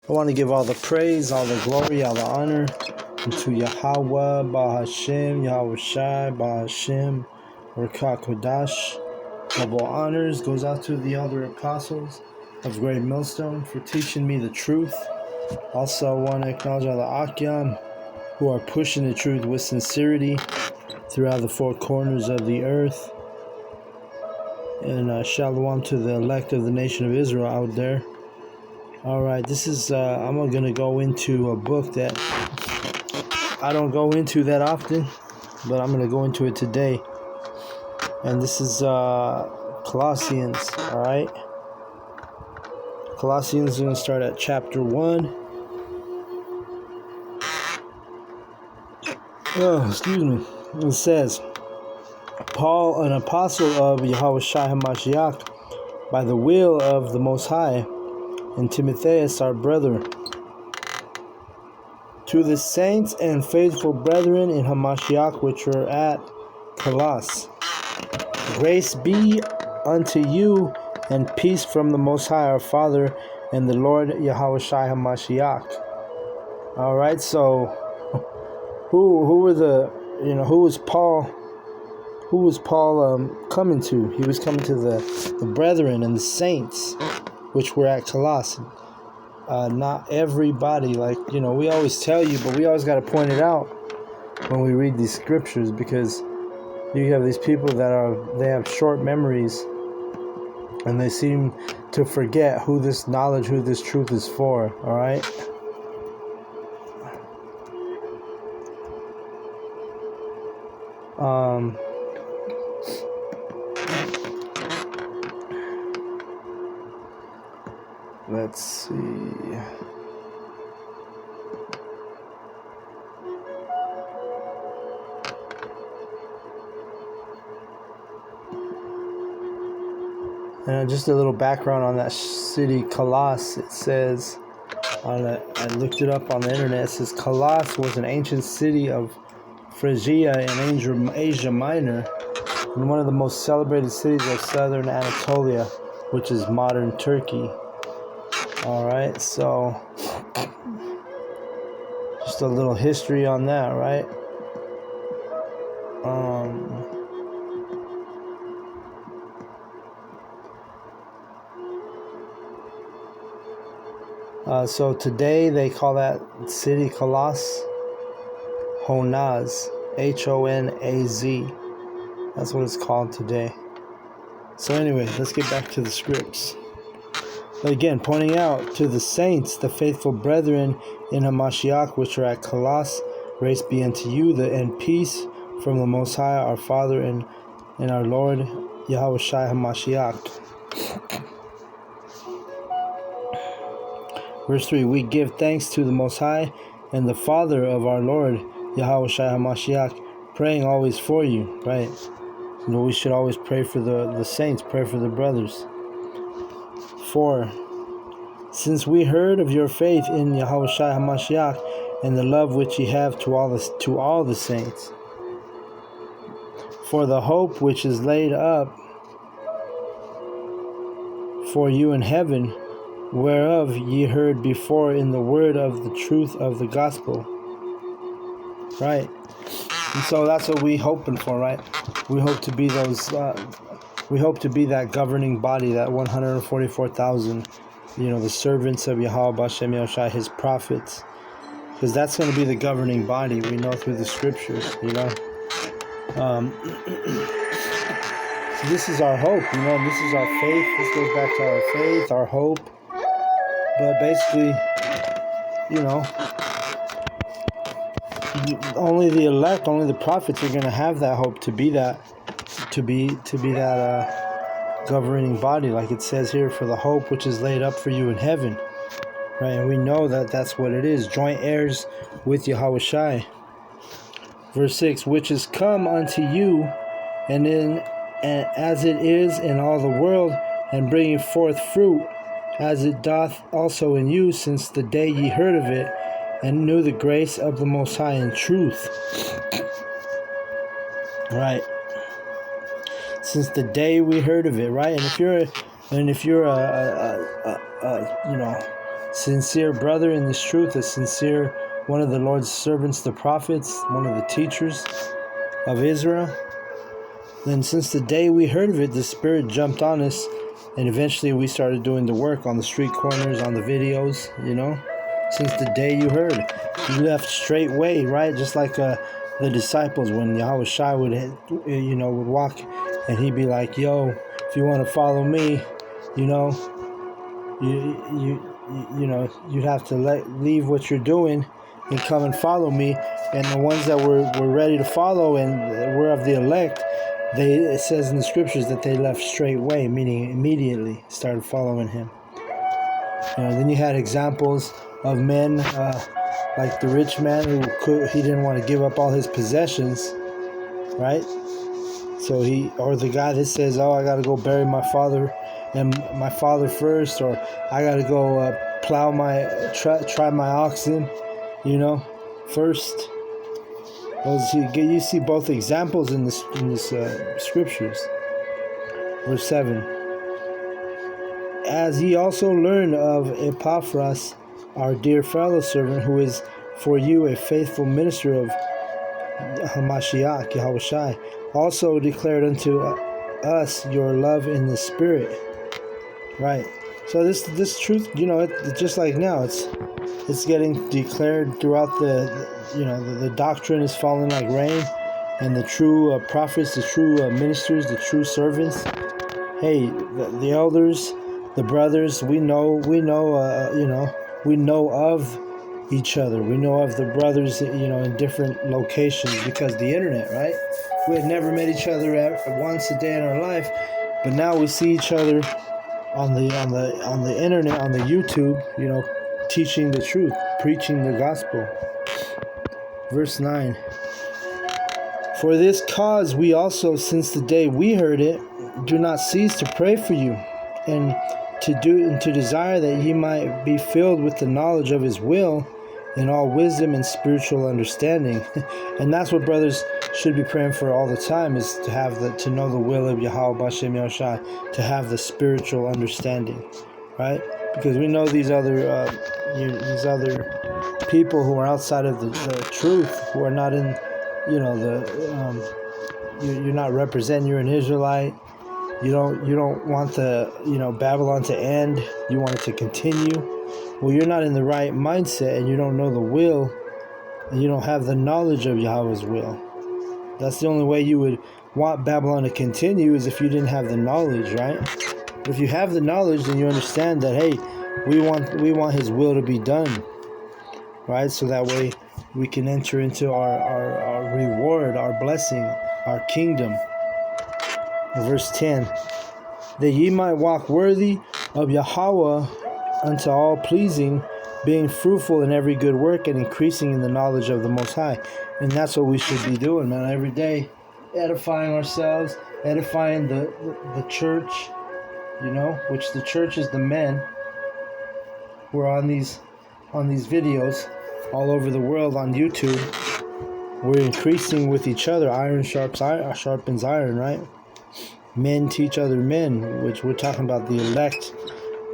I want to give all the praise, all the glory, all the honor to Yahweh, Bahashem, Yahweh Shai, Bahashem, Rakah Kodash. Double honors goes out to the elder apostles of Great Millstone for teaching me the truth. Also, I want to acknowledge all the Akyam who are pushing the truth with sincerity throughout the four corners of the earth. And shalom to the elect of the nation of Israel out there. Alright, this is, I'm going to go into a book that I don't go into that often, but I'm going to go into it today. And this is Colossians, alright? Colossians is going to start at chapter 1. Oh, excuse me. It says, Paul, an apostle of Yahweh Shai HaMashiach, by the will of the Most High, and Timotheus, our brother, to the saints and faithful brethren in Hamashiach which are at Colossus. Grace be unto you and peace from the Most High our Father and the Lord Yahweh Shai HaMashiach. Alright, so who was Paul coming to? He was coming to the brethren and the saints which were at Colossus. Not everybody, we always tell you, but we always got to point it out when we read these scriptures, because you have these people that they have short memories, and they seem to forget who this truth is for. All right. Let's see. And just a little background on that city, Colossus. It says, I looked it up on the internet. It says Colossus was an ancient city of Phrygia in Asia Minor, and one of the most celebrated cities of southern Anatolia, which is modern Turkey. Alright, so just a little history on that, right? So today they call that city Colossus Honaz, Honaz. That's what it's called today. So anyway, let's get back to the scripts. Again, pointing out to the saints, the faithful brethren in Hamashiach, which are at Colossus, grace be unto you, and peace from the Most High, our Father, and our Lord, Yahweh Shai HaMashiach. Verse 3, we give thanks to the Most High and the Father of our Lord, Yahweh Shai HaMashiach, praying always for you, right? We should always pray for the saints, pray for the brothers. 4. Since we heard of your faith in Yahweh Shai HaMashiach and the love which ye have to all the saints, for the hope which is laid up for you in heaven, whereof ye heard before in the word of the truth of the gospel. Right? And so that's what we hoping for, right? We hope to be those... we hope to be that governing body, that 144,000, the servants of Yahweh Bashem Yahushai, his prophets. Because that's going to be the governing body, we know through the scriptures, So this is our hope, this is our faith. This goes back to our faith, our hope. But basically, only the elect, only the prophets are going to have that hope to be that, governing body, like it says here, for the hope which is laid up for you in heaven, right? And we know that that's what it is, joint heirs with Yahweh Shai. Verse 6, which is come unto you, and as it is in all the world, and bringing forth fruit, as it doth also in you, since the day ye heard of it, and knew the grace of the Most High in truth. Right. Since the day we heard of it, right? And if you're sincere brother in this truth, a sincere one of the Lord's servants, the prophets, one of the teachers of Israel. Then since the day we heard of it, the Spirit jumped on us, and eventually we started doing the work on the street corners, on the videos, Since the day you heard, you left straightway, right? Just like the disciples, when Yahweh Shai would walk, and he'd be like, "Yo, if you want to follow me, you'd have to leave what you're doing and come and follow me." And the ones that were ready to follow and were of the elect, it says in the scriptures that they left straightway, meaning immediately started following him. Then you had examples of men like the rich man he didn't want to give up all his possessions, right? So or the guy that says, "Oh, I got to go bury my father first," or "I got to go plow try my oxen, first." You see both examples in this scriptures. Verse 7. As ye also learned of Epaphras, our dear fellow servant, who is for you a faithful minister of Hamashiach, Yahweh Shai, also declared unto us your love in the Spirit. Right. So this truth, it's just like now, it's getting declared throughout the doctrine is falling like rain, and the true prophets, the true ministers, the true servants. Hey, the elders, the brothers, we know of each other. We know of the brothers, in different locations because the internet, right? We had never met each other once a day in our life, but now we see each other on the internet, on the YouTube, teaching the truth, preaching the gospel. Verse 9. For this cause we also, since the day we heard it, do not cease to pray for you, and to desire that ye might be filled with the knowledge of his will in all wisdom and spiritual understanding. And that's what brothers should be praying for all the time, is to know the will of Yahweh Bashem Yahushai, to have the spiritual understanding, right? Because we know these other people who are outside of the truth, who are not in, you're not representing. You're an Israelite. You don't want the Babylon to end. You want it to continue. Well, you're not in the right mindset, and you don't know the will, and you don't have the knowledge of Yahweh's will. That's the only way you would want Babylon to continue, is if you didn't have the knowledge, right? But if you have the knowledge, then you understand that, hey, we want his will to be done, right? So that way we can enter into our reward, our blessing, our kingdom. Verse 10. That ye might walk worthy of Yahweh unto all pleasing, being fruitful in every good work and increasing in the knowledge of the Most High. And that's what we should be doing, man, every day. Edifying ourselves, edifying the church, which the church is the men. We're on these videos all over the world on YouTube. We're increasing with each other. Iron sharpens iron, right? Men teach other men, which we're talking about the elect.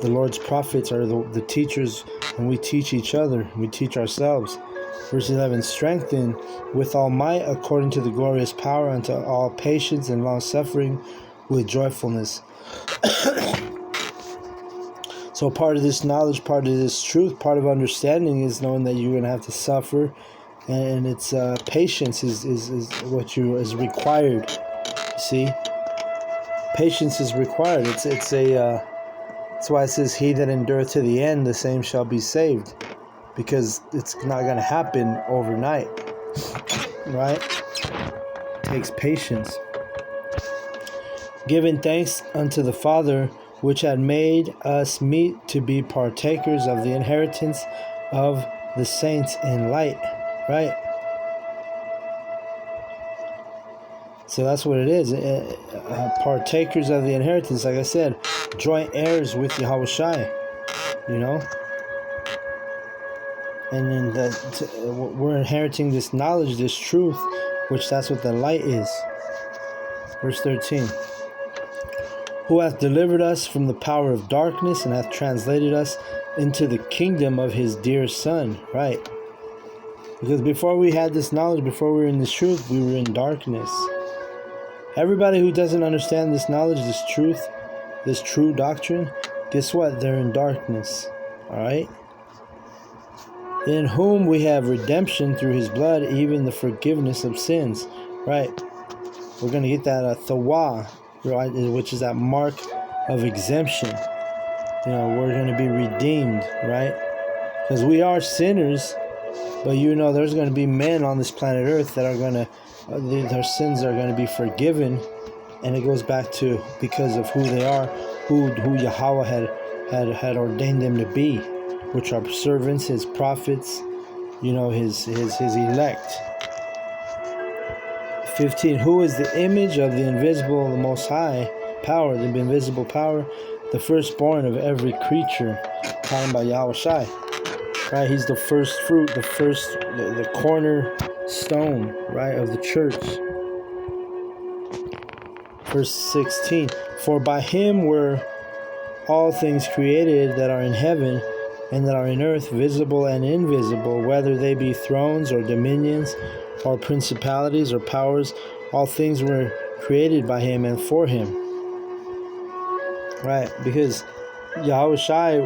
The Lord's prophets are the teachers, and we teach each other. We teach ourselves. Verse 11, strengthen with all might according to the glorious power unto all patience and long suffering with joyfulness. So part of this knowledge, part of this truth, part of understanding is knowing that you're going to have to suffer, and it's patience is what is required. See, patience is required. That's why it says, "He that endureth to the end, the same shall be saved," because it's not going to happen overnight, right? It takes patience. Giving thanks unto the Father, which had made us meet to be partakers of the inheritance of the saints in light, right? So that's what it is. Partakers of the inheritance, like I said, joint heirs with Yahweh Shai, And then we're inheriting this knowledge, this truth, which that's what the light is. Verse 13. Who hath delivered us from the power of darkness, and hath translated us into the kingdom of his dear Son, right? Because before we had this knowledge, before we were in this truth, we were in darkness. Everybody who doesn't understand this knowledge, this truth, this true doctrine, guess what? They're in darkness. Alright? In whom we have redemption through his blood, even the forgiveness of sins. Right? We're going to get that thawa, right? Which is that mark of exemption. We're going to be redeemed, right? Because we are sinners, but there's going to be men on this planet Earth that are going to, their sins are going to be forgiven, and it goes back to because of who they are, who Yahweh had ordained them to be, which are servants, his prophets, his elect. 15. Who is the image of the invisible, the Most High power, the invisible power, the firstborn of every creature, talking about Yahweh Shai. Right, he's the first fruit, the cornerstone, right, of the church. Verse 16, for by him were all things created that are in heaven and that are in earth, visible and invisible, whether they be thrones or dominions or principalities or powers, all things were created by him and for him. Right, because Yahweh Shai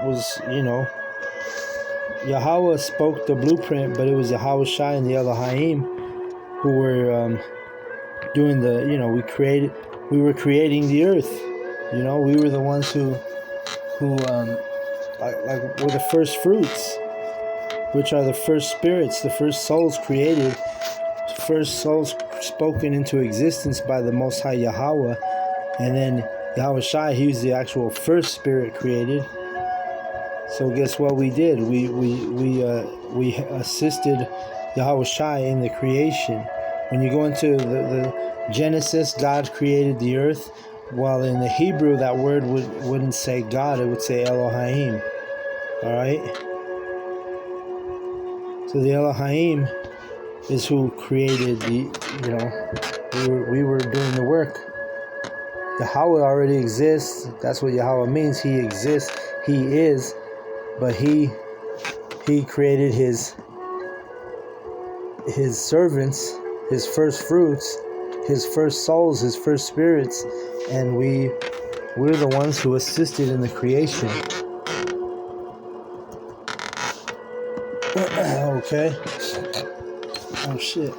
was, Yahweh spoke the blueprint, but it was Yahweh Shai and the Elohim who were doing the, we were creating the earth. We were the ones who like were the first fruits, which are the first spirits, the first souls created, first souls spoken into existence by the Most High Yahweh, and then Yahweh Shai, he was the actual first spirit created. So guess what we did? We assisted Yahweh Shai in the creation. When you go into the Genesis, God created the earth. While in the Hebrew, that word wouldn't say God, it would say Elohim. All right. So the Elohim is who created we were doing the work. Yahweh already exists. That's what Yahweh means. He exists. He is. But he created his servants, his first fruits, his first souls, his first spirits, and we're the ones who assisted in the creation. Okay. Oh shit.